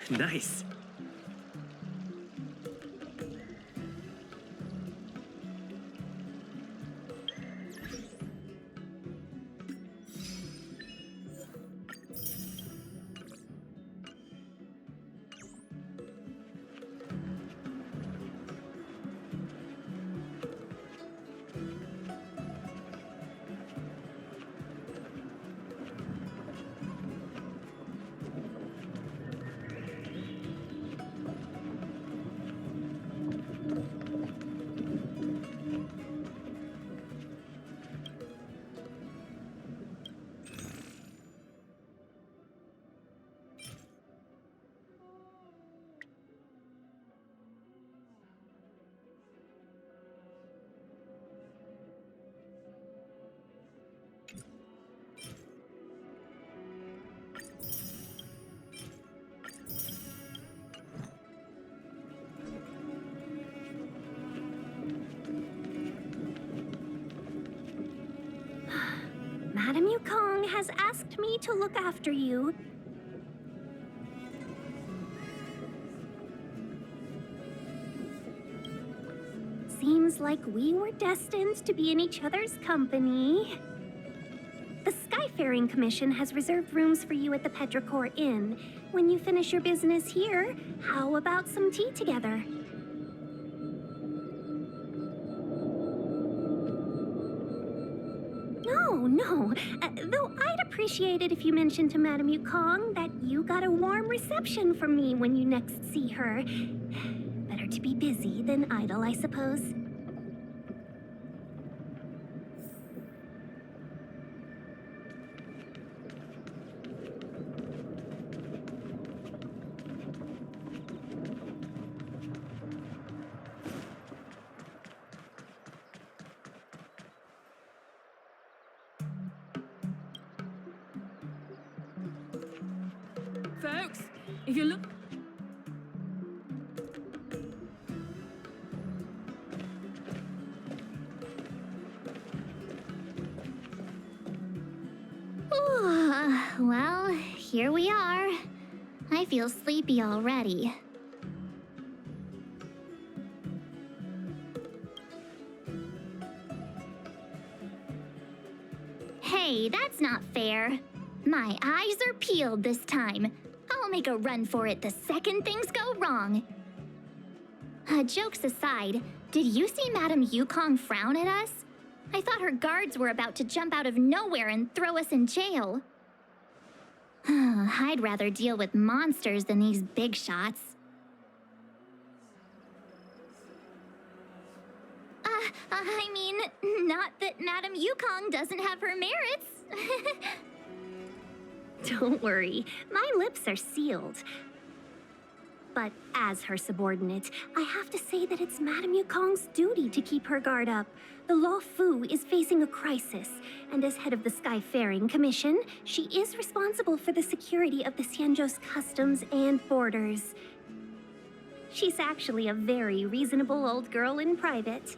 Nice. Madame Yukong has asked me to look after you. Seems like we were destined to be in each other's company. The Skyfaring Commission has reserved rooms for you at the Petrichor Inn. When you finish your business here, how about some tea together? No. Though I'd appreciate it if you mentioned to Madame Yukong that you got a warm reception from me when you next see her. Better to be busy than idle, I suppose. Folks, if you look... Well, here we are. I feel sleepy already. Hey, that's not fair. My eyes are peeled this time. I'll make a run for it the second things go wrong. Jokes aside, did you see Madame Yukong frown at us? I thought her guards were about to jump out of nowhere and throw us in jail. I'd rather deal with monsters than these big shots. I mean, not that Madame Yukong doesn't have her merits. Don't worry, my lips are sealed. But as her subordinate, I have to say that it's Madame Yukong's duty to keep her guard up. The Law Fu is facing a crisis, and as head of the Skyfaring Commission, she is responsible for the security of the Xianzhou's customs and borders. She's actually a very reasonable old girl in private.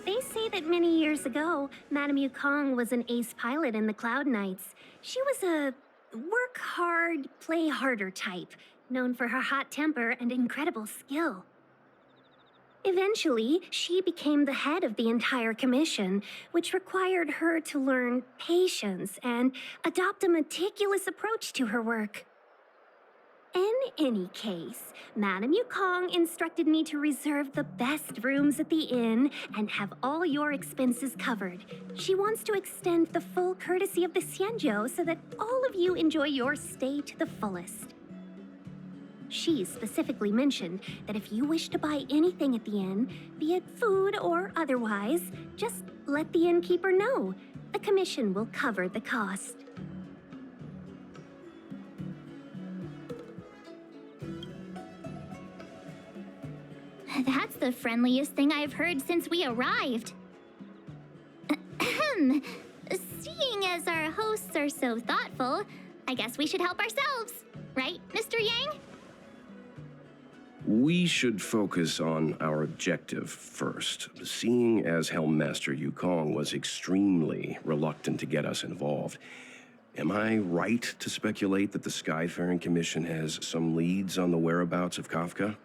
They say that many years ago, Madame Yukong was an ace pilot in the Cloud Knights. She was a work hard, play harder type, known for her hot temper and incredible skill. Eventually, she became the head of the entire commission, which required her to learn patience and adopt a meticulous approach to her work. In any case, Madame Yukong instructed me to reserve the best rooms at the inn and have all your expenses covered. She wants to extend the full courtesy of the Xianzhou so that all of you enjoy your stay to the fullest. She specifically mentioned that if you wish to buy anything at the inn, be it food or otherwise, just let the innkeeper know. The commission will cover the cost. That's the friendliest thing I've heard since we arrived. Seeing as our hosts are so thoughtful, I guess we should help ourselves. Right, Mr. Yang? We should focus on our objective first. Seeing as Helmmaster Yukong was extremely reluctant to get us involved, am I right to speculate that the Skyfaring Commission has some leads on the whereabouts of Kafka?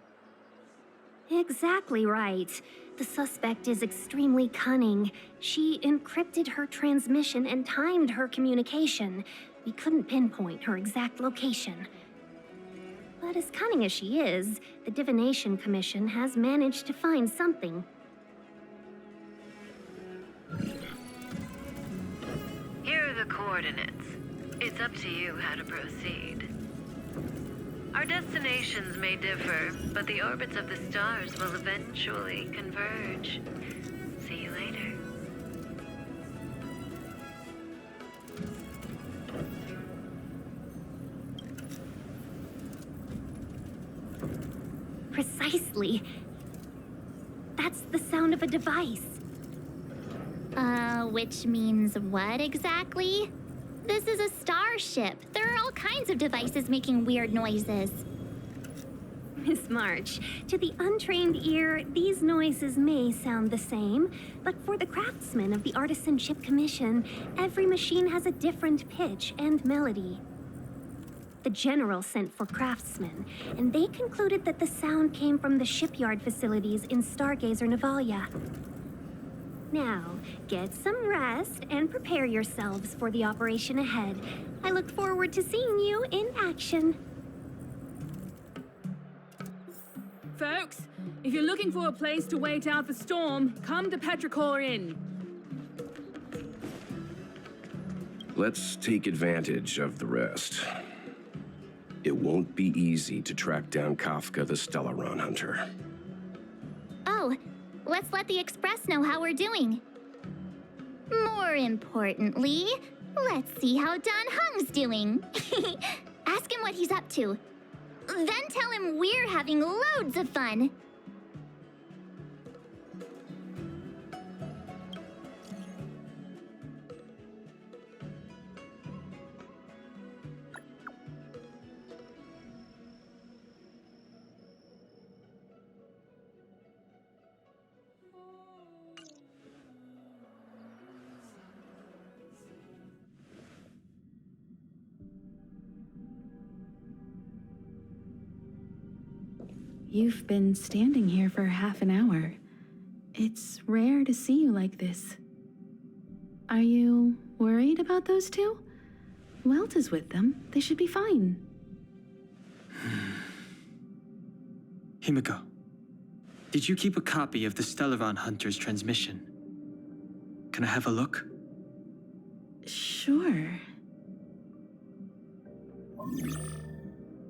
Exactly right. The suspect is extremely cunning. She encrypted her transmission and timed her communication. We couldn't pinpoint her exact location. But as cunning as she is, the Divination Commission has managed to find something. Here are the coordinates. It's up to you how to proceed. Our destinations may differ, but the orbits of the stars will eventually converge. See you later. Precisely. That's the sound of a device. Which means what exactly? This is a starship. There are all kinds of devices making weird noises. Miss March, to the untrained ear, these noises may sound the same, but for the craftsmen of the Artisanship Commission, every machine has a different pitch and melody. The General sent for craftsmen, and they concluded that the sound came from the shipyard facilities in Stargazer Navalia. Now, get some rest and prepare yourselves for the operation ahead. I look forward to seeing you in action. Folks, if you're looking for a place to wait out the storm, come to Petrichor Inn. Let's take advantage of the rest. It won't be easy to track down Kafka the Stellaron Hunter. Oh, let's let the Express know how we're doing. More importantly, let's see how Don Hung's doing. Ask him what he's up to. Then tell him we're having loads of fun. You've been standing here for half an hour. It's rare to see you like this. Are you worried about those two? Welt is with them. They should be fine. Himiko, did you keep a copy of the Stellaron Hunter's transmission? Can I have a look? Sure.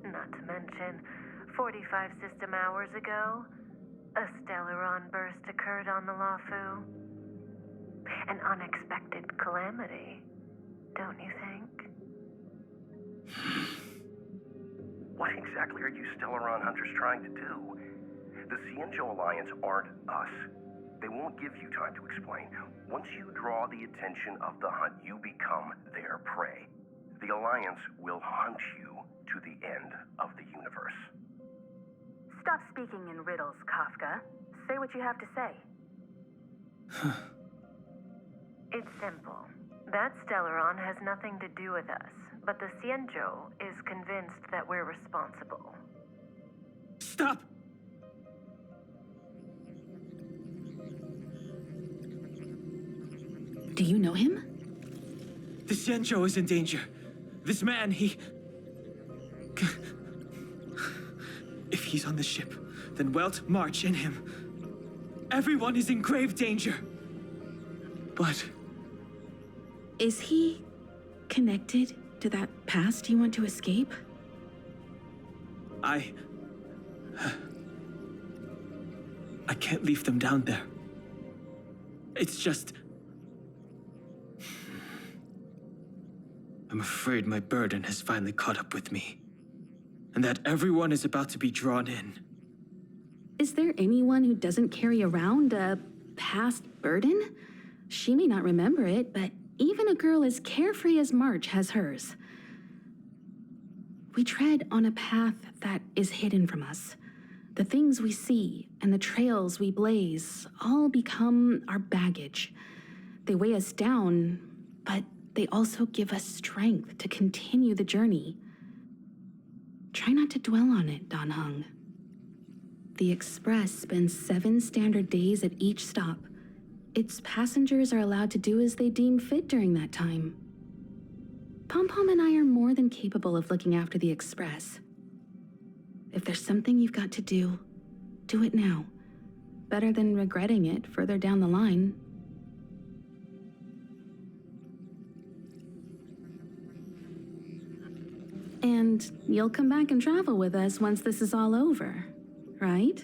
Not to mention, 45 system hours ago, a Stellaron burst occurred on the Lafu. An unexpected calamity, don't you think? What exactly are you Stellaron Hunters trying to do? The Cienjo Alliance aren't us. They won't give you time to explain. Once you draw the attention of the hunt, you become their prey. The Alliance will hunt you to the end of the universe. Stop speaking in riddles, Kafka. Say what you have to say. It's simple. That Stellaron has nothing to do with us, but the Cienjo is convinced that we're responsible. Stop! Do you know him? The Cienjo is in danger. This man, he... If he's on the ship, then Welt, March, and him. Everyone is in grave danger. But... Is he connected to that past you want to escape? I can't leave them down there. It's just... I'm afraid my burden has finally caught up with me. And that everyone is about to be drawn in. Is there anyone who doesn't carry around a past burden? She may not remember it, but even a girl as carefree as March has hers. We tread on a path that is hidden from us. The things we see and the trails we blaze all become our baggage. They weigh us down, but they also give us strength to continue the journey. Try not to dwell on it, Dan Heng. The Express spends 7 standard days at each stop. Its passengers are allowed to do as they deem fit during that time. Pom Pom and I are more than capable of looking after the Express. If there's something you've got to do it now. Better than regretting it further down the line. And you'll come back and travel with us once this is all over, right?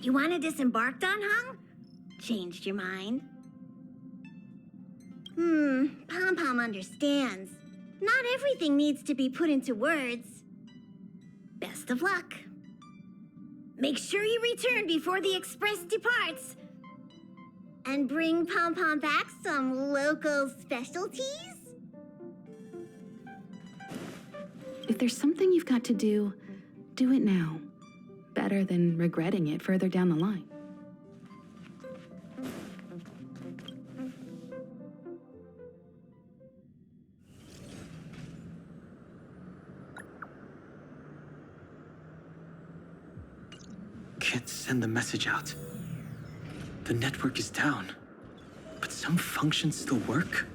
You want to disembark, Dan Heng? Changed your mind? Pom Pom understands. Not everything needs to be put into words. Best of luck. Make sure you return before the Express departs. And bring Pom Pom back some local specialties? If there's something you've got to do it now. Better than regretting it further down the line. Can't send the message out. The network is down, but some functions still work?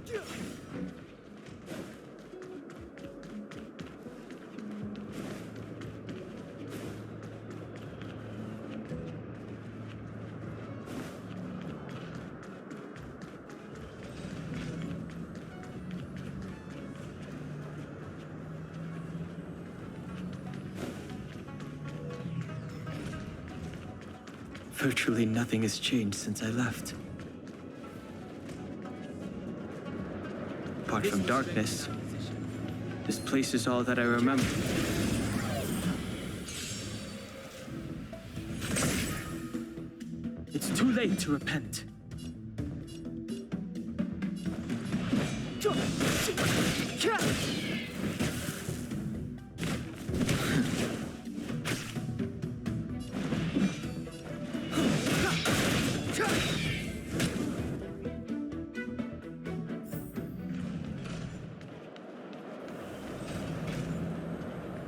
Virtually nothing has changed since I left. Apart from darkness, this place is all that I remember. It's too late to repent.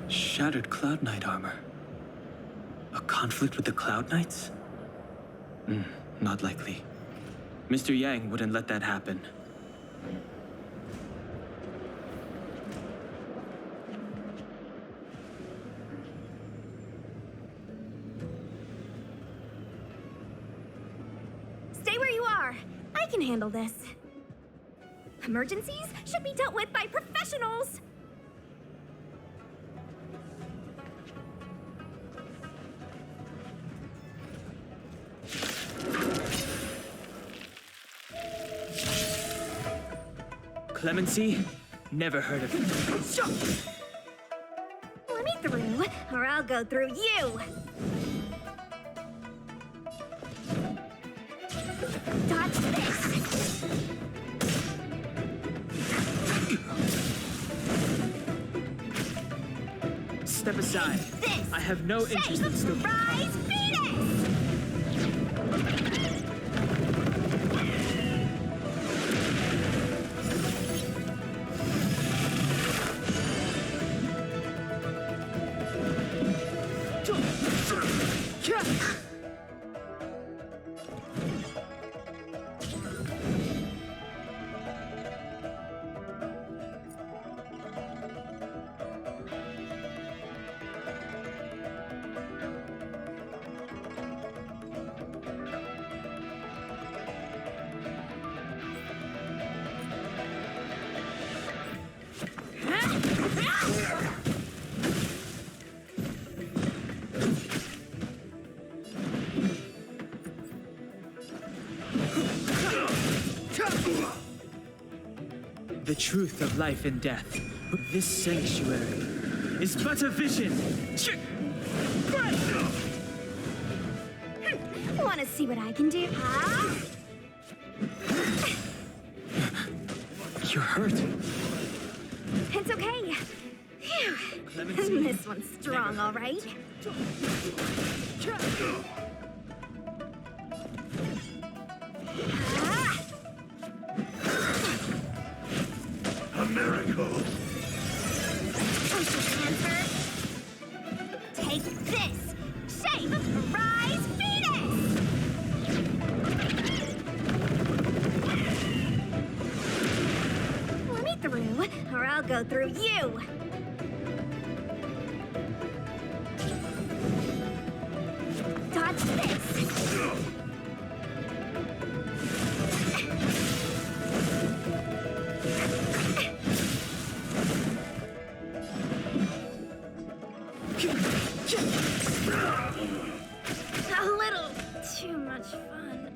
Shattered Cloud Knight armor. A conflict with the Cloud Knights? Not likely. Mr. Yang wouldn't let that happen. Stay where you are. I can handle this. Emergencies should be dealt with by professionals. Clemency? Never heard of it. Let me through, or I'll go through you. Dodge this. Step aside. This. I have no interest in still. Rise, Venus! The truth of life and death. This sanctuary is but a vision. Wanna see what I can do? Ah! You're hurt. It's okay. Phew. Clementine. This one's strong, all right? Ah! A miracle! Social transfer. Take this! Shape of Rise Fetus! Let me through, or I'll go through you! Dodge this! A little too much fun.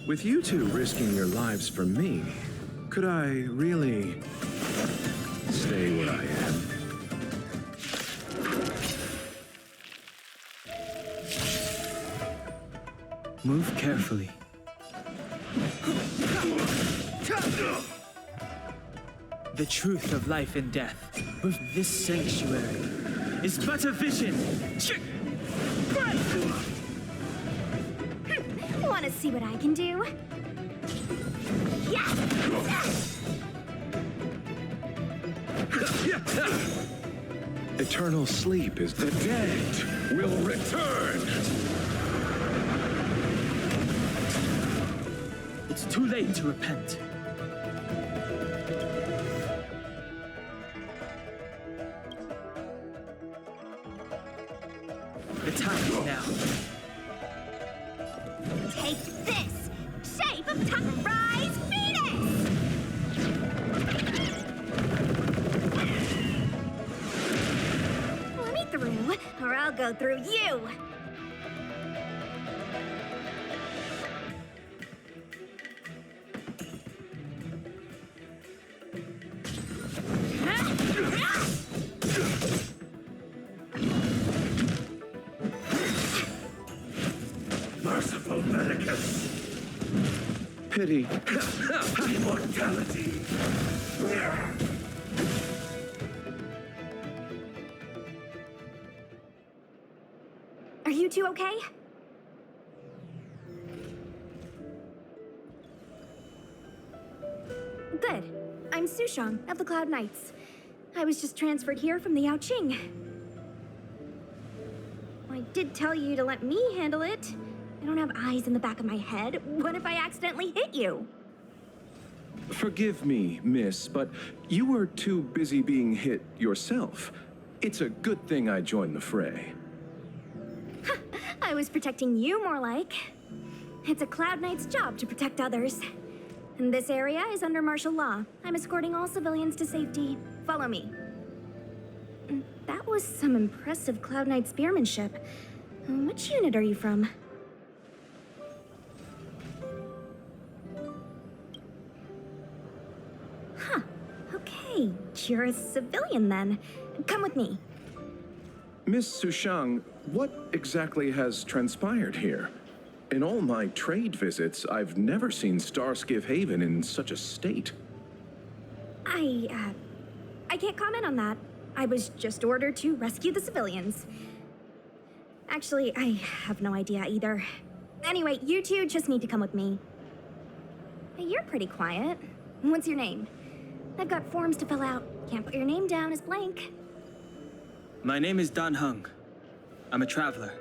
With you two risking your lives for me, could I really stay where I am? Move carefully. The truth of life and death with this sanctuary is but a vision. Wanna see what I can do? Yeah! Eternal sleep is the dead will return. It's too late to repent. The time is now. Take this! Shape of Rise Fetus! Let me through, or I'll go through you! Merciful Medicus! Pity. Immortality! Are you two okay? Good. I'm Sushang of the Cloud Knights. I was just transferred here from the Yaoqing. I did tell you to let me handle it. I don't have eyes in the back of my head. What if I accidentally hit you? Forgive me, miss, but you were too busy being hit yourself. It's a good thing I joined the fray. I was protecting you more like. It's a Cloud Knight's job to protect others. And this area is under martial law. I'm escorting all civilians to safety. Follow me. That was some impressive Cloud Knight spearmanship. Which unit are you from? Huh. Okay, you're a civilian then. Come with me. Miss Sushang, what exactly has transpired here? In all my trade visits, I've never seen Starskiff Haven in such a state. I can't comment on that. I was just ordered to rescue the civilians. Actually, I have no idea either. Anyway, you two just need to come with me. Hey, you're pretty quiet. What's your name? I've got forms to fill out. Can't put your name down as blank. My name is Dan Hung. I'm a traveler.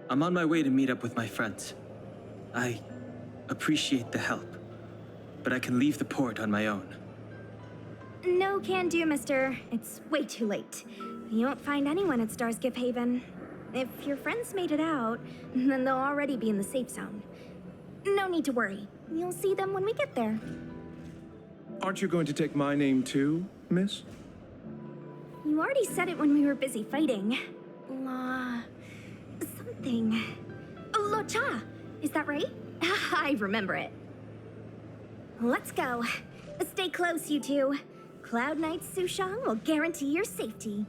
I'm on my way to meet up with my friends. I appreciate the help, but I can leave the port on my own. No can do, mister. It's way too late. You won't find anyone at Starskiff Haven. If your friends made it out, then they'll already be in the safe zone. No need to worry. You'll see them when we get there. Aren't you going to take my name too, miss? You already said it when we were busy fighting. Something. Lo Cha! Is that right? I remember it. Let's go. Stay close, you two. Cloud Knight's Sushang will guarantee your safety.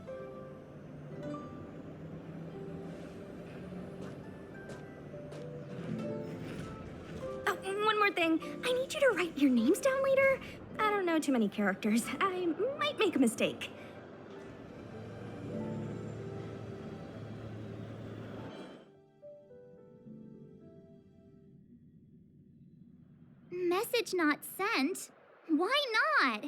Oh, and one more thing. I need you to write your names down later. I don't know too many characters. I might make a mistake. Message not sent? Why not?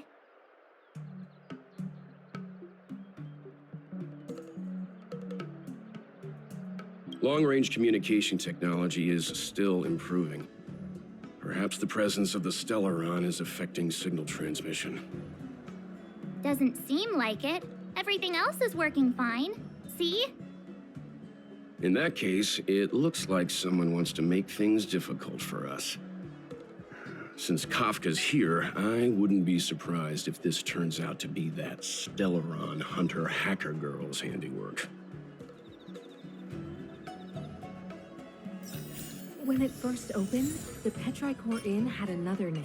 Long-range communication technology is still improving. Perhaps the presence of the Stellaron is affecting signal transmission. Doesn't seem like it. Everything else is working fine. See? In that case, it looks like someone wants to make things difficult for us. Since Kafka's here, I wouldn't be surprised if this turns out to be that Stellaron hunter hacker girl's handiwork. When it first opened, the Petrichor Inn had another name.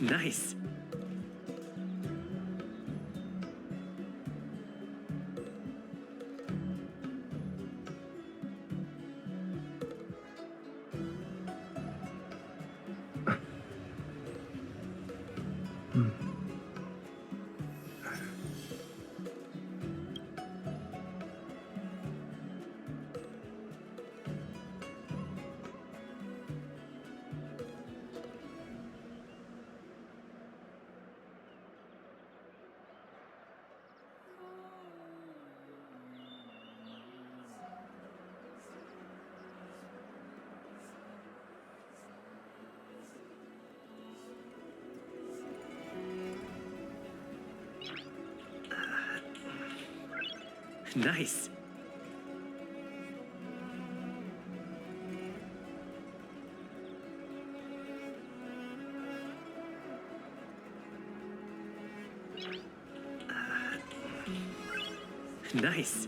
Nice. Nice. Nice.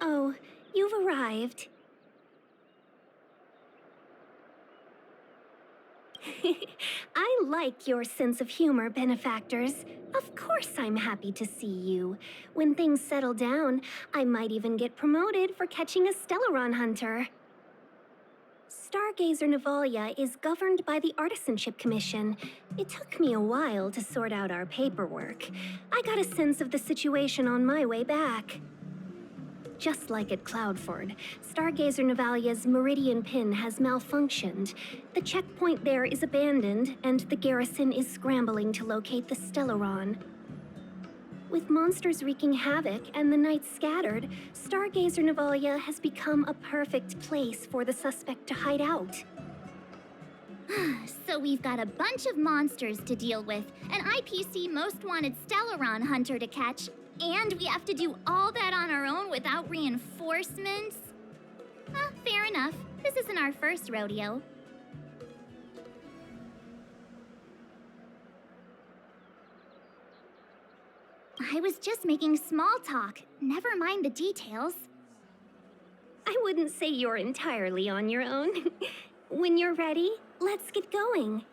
Oh, you've arrived. I like your sense of humor, benefactors. Of course I'm happy to see you. When things settle down, I might even get promoted for catching a Stellaron hunter. Stargazer Navalia is governed by the Artisanship Commission. It took me a while to sort out our paperwork. I got a sense of the situation on my way back. Just like at Cloudford, Stargazer Navalia's Meridian Pin has malfunctioned. The checkpoint there is abandoned, and the garrison is scrambling to locate the Stellaron. With monsters wreaking havoc and the night scattered, Stargazer Navalia has become a perfect place for the suspect to hide out. So we've got a bunch of monsters to deal with, an IPC Most Wanted Stellaron hunter to catch, and we have to do all that on our own without reinforcements? Fair enough. This isn't our first rodeo. I was just making small talk. Never mind the details. I wouldn't say you're entirely on your own. When you're ready, let's get going.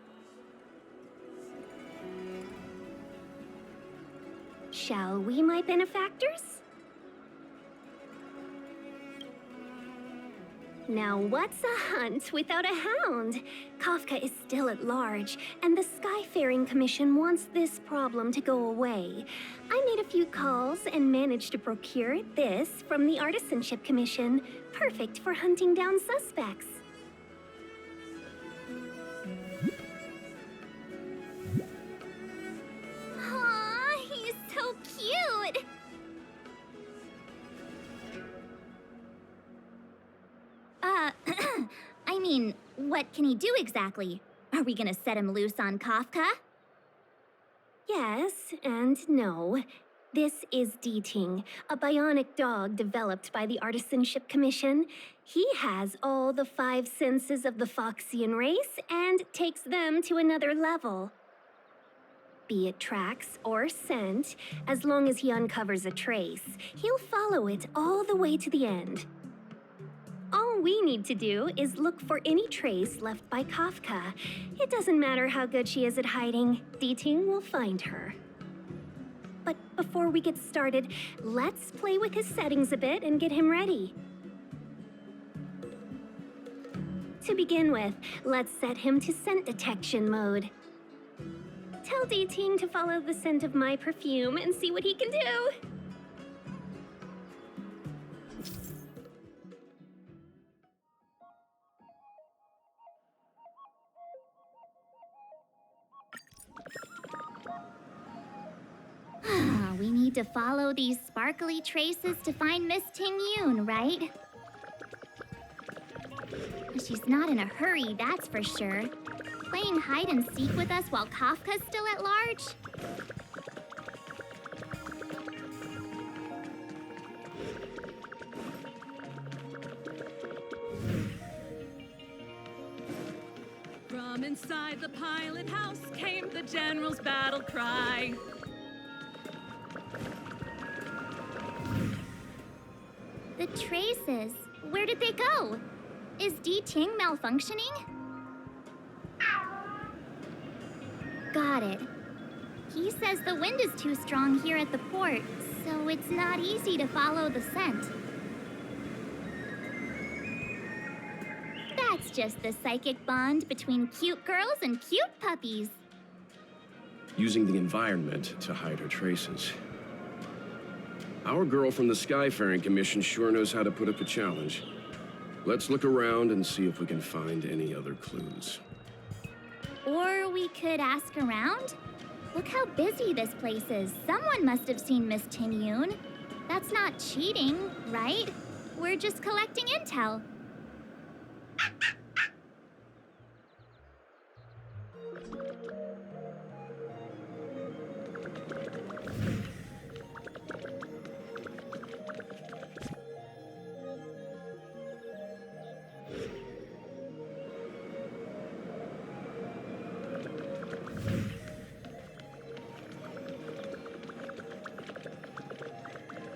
Shall we, my benefactors? Now what's a hunt without a hound? Kafka is still at large, and the Skyfaring Commission wants this problem to go away. I made a few calls and managed to procure this from the Artisanship Commission. Perfect for hunting down suspects. Aw, he's so cute! I mean, what can he do exactly? Are we gonna set him loose on Kafka? Yes and no. This is Deeting, a bionic dog developed by the Artisanship Commission. He has all the 5 senses of the Foxian race and takes them to another level. Be it tracks or scent, as long as he uncovers a trace, he'll follow it all the way to the end. All we need to do is look for any trace left by Kafka. It doesn't matter how good she is at hiding, Deeting will find her. But before we get started, let's play with his settings a bit and get him ready. To begin with, let's set him to scent detection mode. Tell Deeting to follow the scent of my perfume and see what he can do. We need to follow these sparkly traces to find Miss Ting Yoon, right? She's not in a hurry, that's for sure. playing hide and seek with us while Kafka's still at large? From inside the pilot house came the general's battle cry. The traces. Where did they go? Is D Ting malfunctioning? Got it. He says the wind is too strong here at the port, so it's not easy to follow the scent. That's just the psychic bond between cute girls and cute puppies. Using the environment to hide her traces. Our girl from the Skyfaring Commission sure knows how to put up a challenge. Let's look around and see if we can find any other clues. Or we could ask around? Look how busy this place is. Someone must have seen Miss Ting Yun. That's not cheating, right? We're just collecting intel.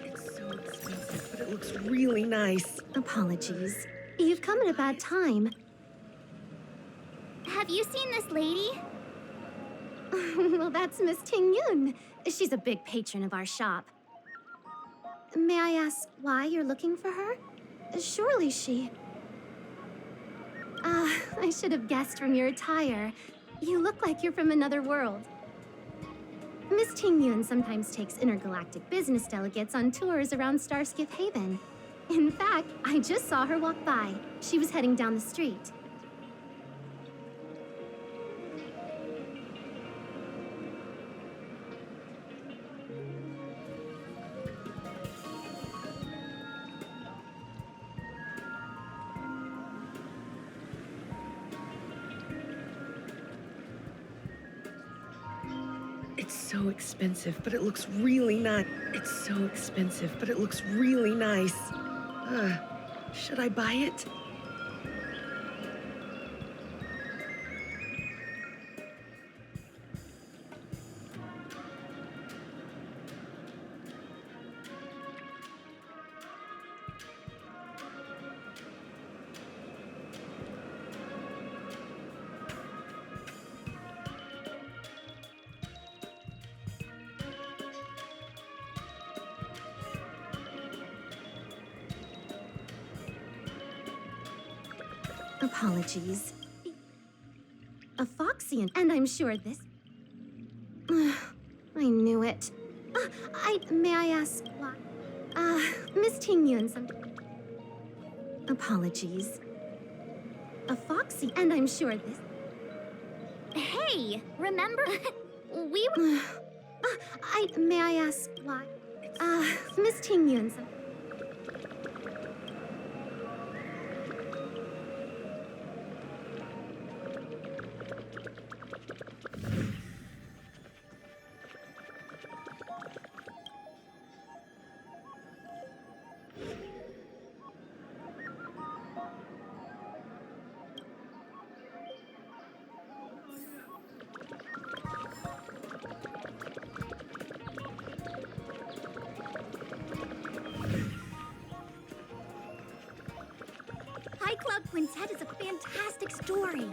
It's so expensive, but it looks really nice. Apologies. You've come at a bad time. Have you seen this lady? Well, that's Miss Ting Yun. She's a big patron of our shop. May I ask why you're looking for her? Surely she... I should have guessed from your attire. You look like you're from another world. Miss Ting Yun sometimes takes intergalactic business delegates on tours around Starskiff Haven. In fact, I just saw her walk by. She was heading down the street. It's so expensive, but it looks really nice. It's so expensive, but it looks really nice. Should I buy it? Apologies. A Foxian, and I'm sure this... I knew it. May I ask why? Miss Ting Yun, Apologies. A Foxy, and I'm sure this... Hey, remember? We were... May I ask why? Miss Ting Yun, High Cloud Quintet is a fantastic story.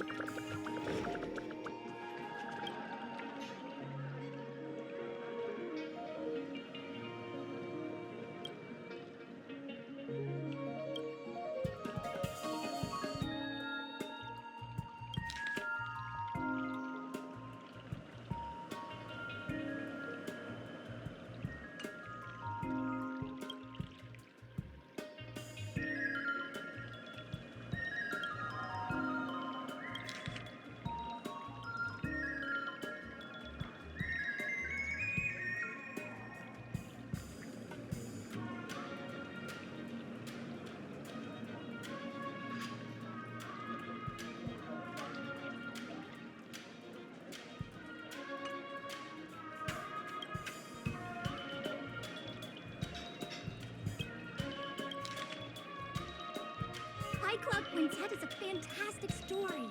Club Quintet is a fantastic story.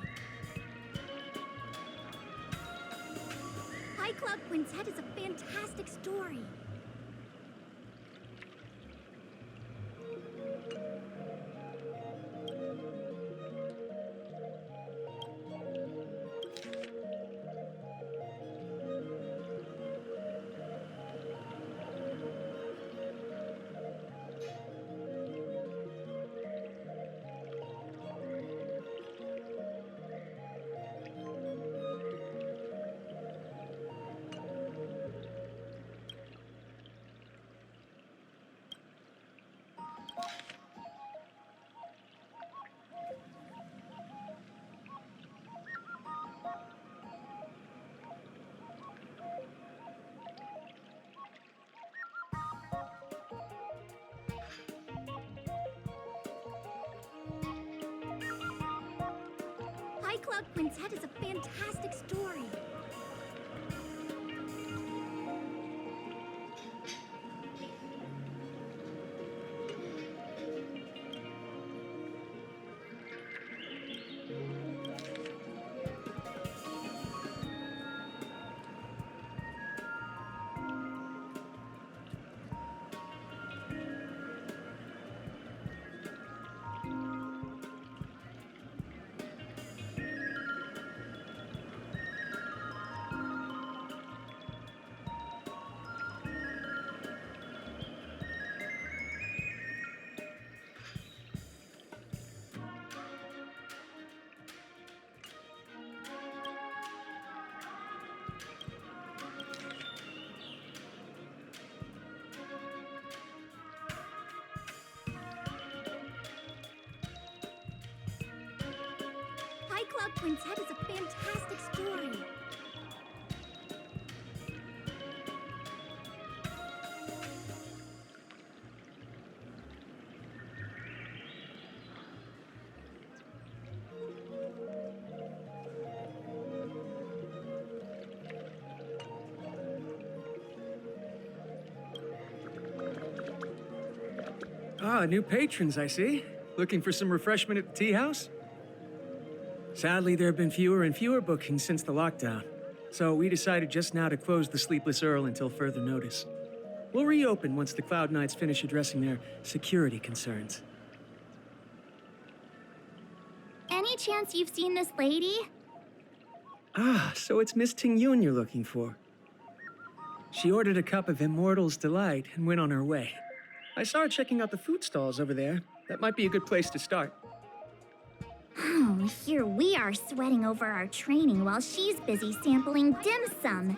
High Club Quintet is a fantastic story. High Club Quintet is a fantastic story. High Club Quintet is a fantastic story. Ah, new patrons, I see. Looking for some refreshment at the tea house? Sadly, there have been fewer and fewer bookings since the lockdown, so we decided just now to close the Sleepless Earl until further notice. We'll reopen once the Cloud Knights finish addressing their security concerns. Any chance you've seen this lady? Ah, so it's Miss Ting-Yun you're looking for. She ordered a cup of Immortal's Delight and went on her way. I saw her checking out the food stalls over there. That might be a good place to start. Oh, here we are sweating over our training while she's busy sampling dim sum.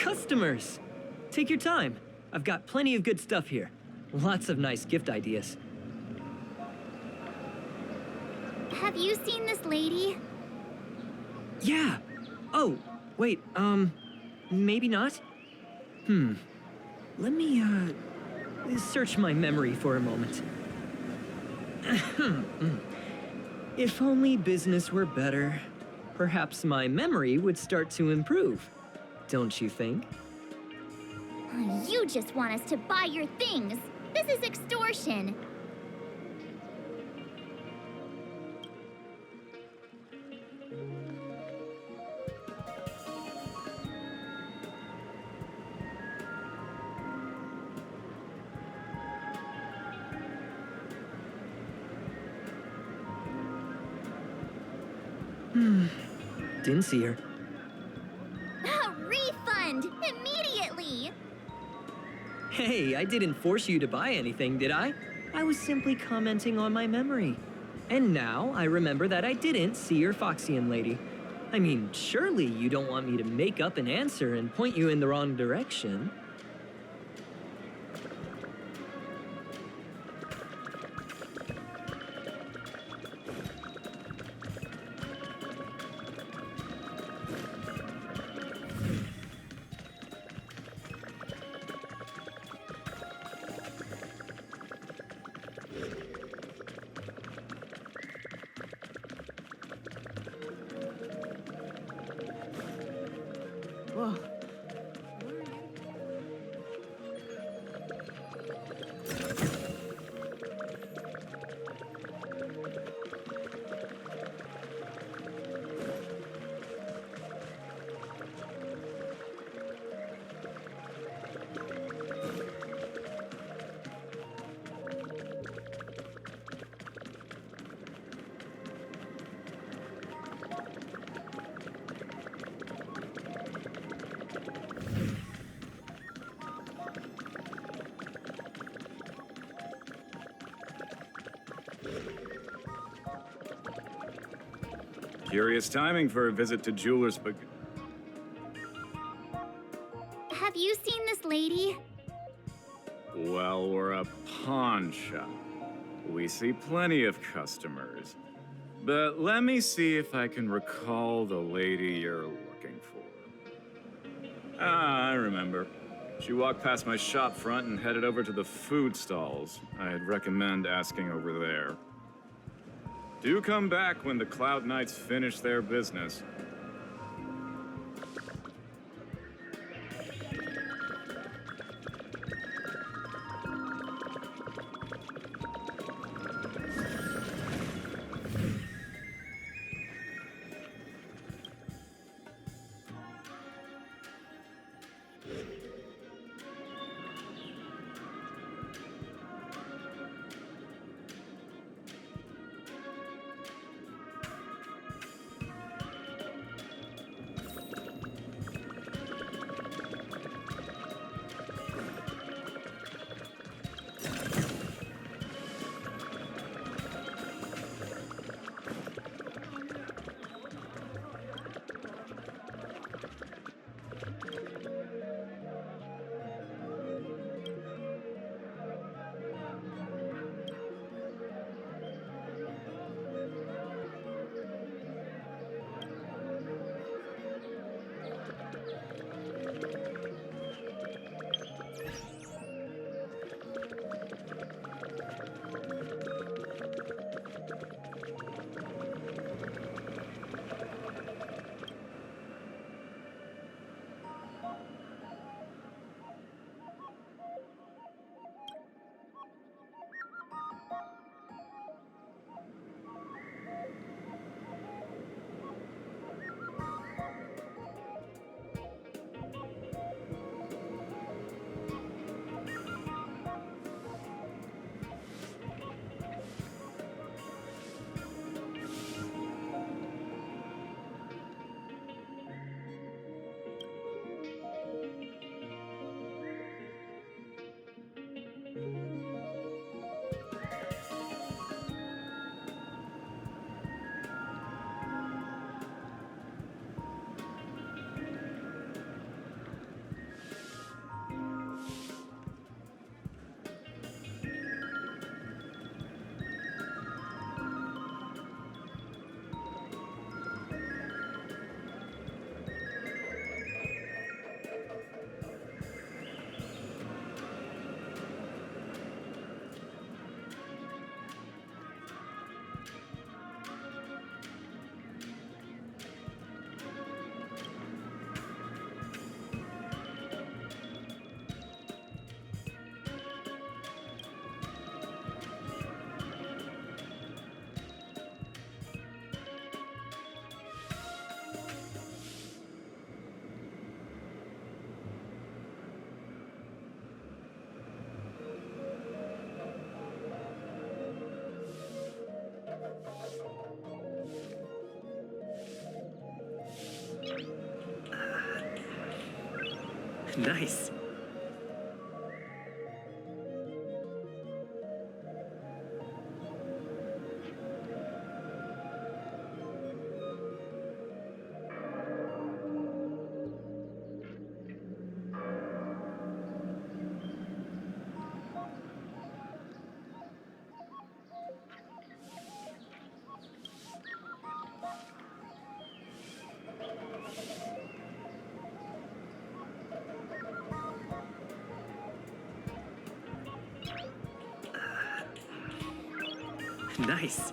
Customers! Take your time. I've got plenty of good stuff here. Lots of nice gift ideas. Have you seen this lady? Yeah! Oh, wait, maybe not? Let me, search my memory for a moment. If only business were better, perhaps my memory would start to improve. Don't you think? You just want us to buy your things. This is extortion. Didn't see her. A refund! Immediately! Hey, I didn't force you to buy anything, did I? I was simply commenting on my memory. And now I remember that I didn't see your Foxian lady. I mean, surely you don't want me to make up an answer and point you in the wrong direction. Whoa. Curious timing for a visit to Jeweler's, but Have you seen this lady? well, we're a pawn shop. We see plenty of customers. But let me see if I can recall the lady you're looking for. Ah, I remember. She walked past my shop front and headed over to the food stalls. I'd recommend asking over there. Do come back when the Cloud Knights finish their business. Nice. Nice.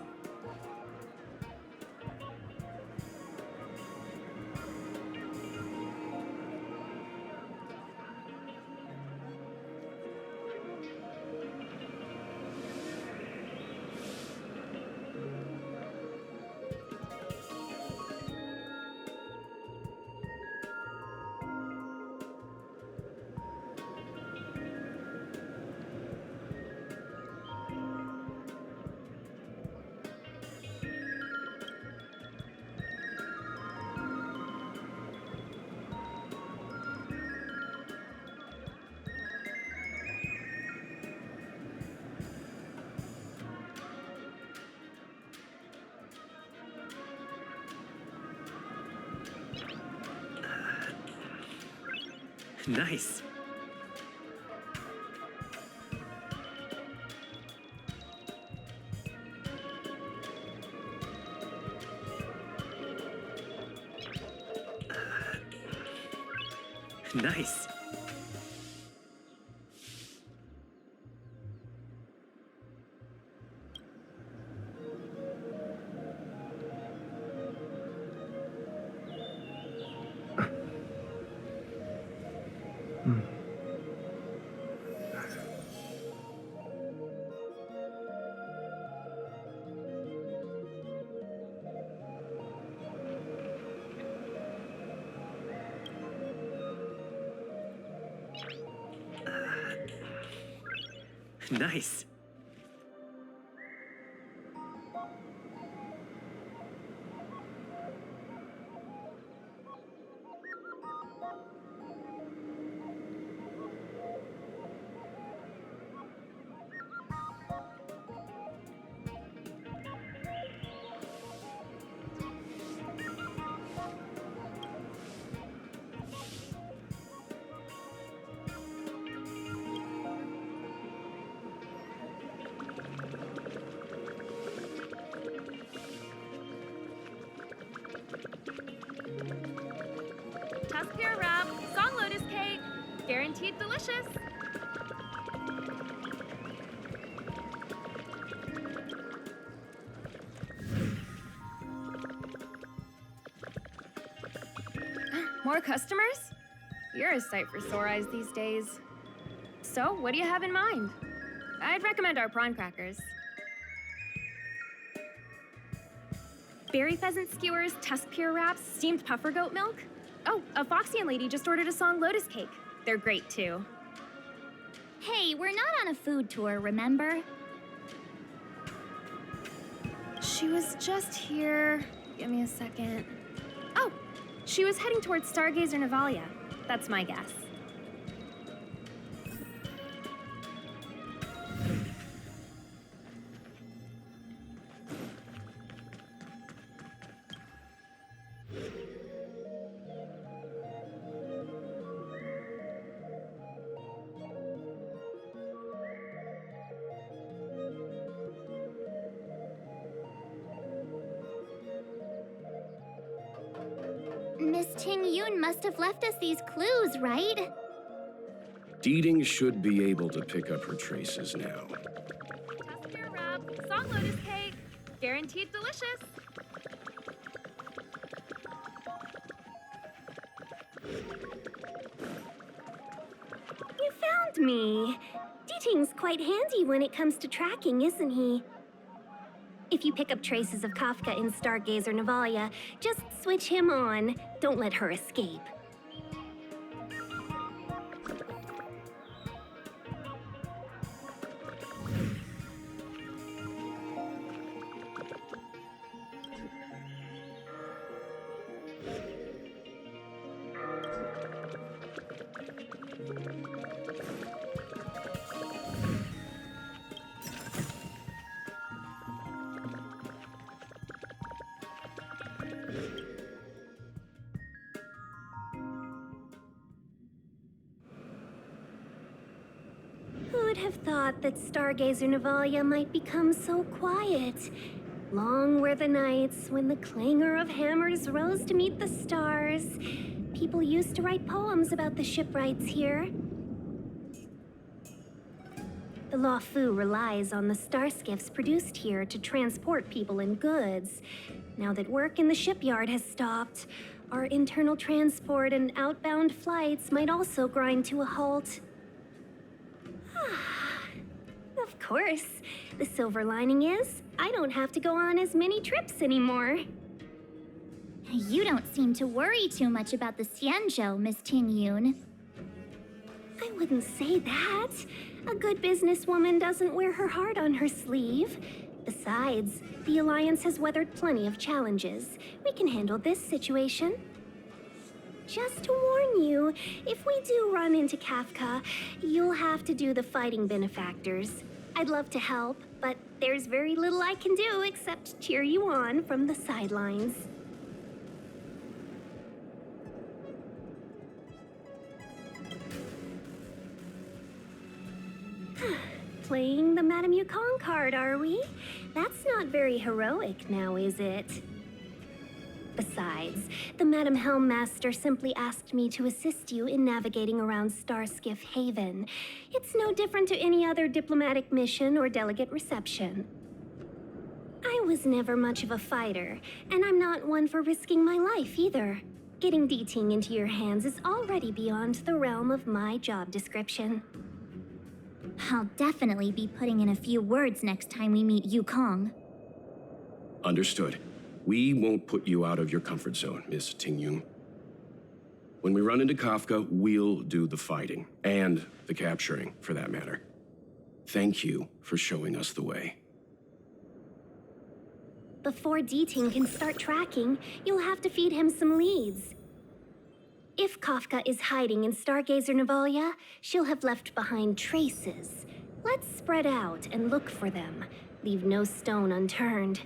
Nice. Nice. Nice. Tusk pear wrap, song lotus cake, guaranteed delicious. More customers? You're a sight for sore eyes these days. So, what do you have in mind? I'd recommend our prawn crackers. Berry pheasant skewers, tusk pear wraps, steamed puffer goat milk. Oh, a Foxian lady just ordered a song lotus cake. They're great too. Hey, we're not on a food tour, remember? She was just here. Give me a second. Oh, she was heading towards Stargazer Navalia. That's my guess. Miss Ting Yun must have left us these clues, right? Deeding should be able to pick up her traces now. Tusk pear wrap, song lotus cake, guaranteed delicious. You found me. Deeting's quite handy when it comes to tracking, isn't he? If you pick up traces of Kafka in Stargazer Navalia, just switch him on. Don't let her escape. would have thought that Stargazer Navalia might become so quiet? Long were the nights when the clangor of hammers rose to meet the stars. People used to write poems about the shipwrights here. The Law Fu relies on the star skiffs produced here to transport people and goods. Now that work in the shipyard has stopped, our internal transport and outbound flights might also grind to a halt. Of course, the silver lining is I don't have to go on as many trips anymore. You don't seem to worry too much about the Xianzhou, Miss Ting Yun. I wouldn't say that. A good businesswoman doesn't wear her heart on her sleeve. Besides, the Alliance has weathered plenty of challenges. We can handle this situation. Just to warn you, if we do run into Kafka, you'll have to do the fighting benefactors. I'd love to help, but there's very little I can do except cheer you on from the sidelines. Playing the Madame Yukong card, are we? That's not very heroic now, is it? Besides, the Madam Helmmaster simply asked me to assist you in navigating around Starskiff Haven. It's no different to any other diplomatic mission or delegate reception. I was never much of a fighter, and I'm not one for risking my life either. Getting D-Ting into your hands is already beyond the realm of my job description. I'll definitely be putting in a few words next time we meet Yukong. Understood. We won't put you out of your comfort zone, Miss Tingyun. When we run into Kafka, we'll do the fighting, and the capturing, for that matter. Thank you for showing us the way. Before D-Ting can start tracking, you'll have to feed him some leads. If Kafka is hiding in Stargazer Navalia, she'll have left behind traces. Let's spread out and look for them. Leave no stone unturned.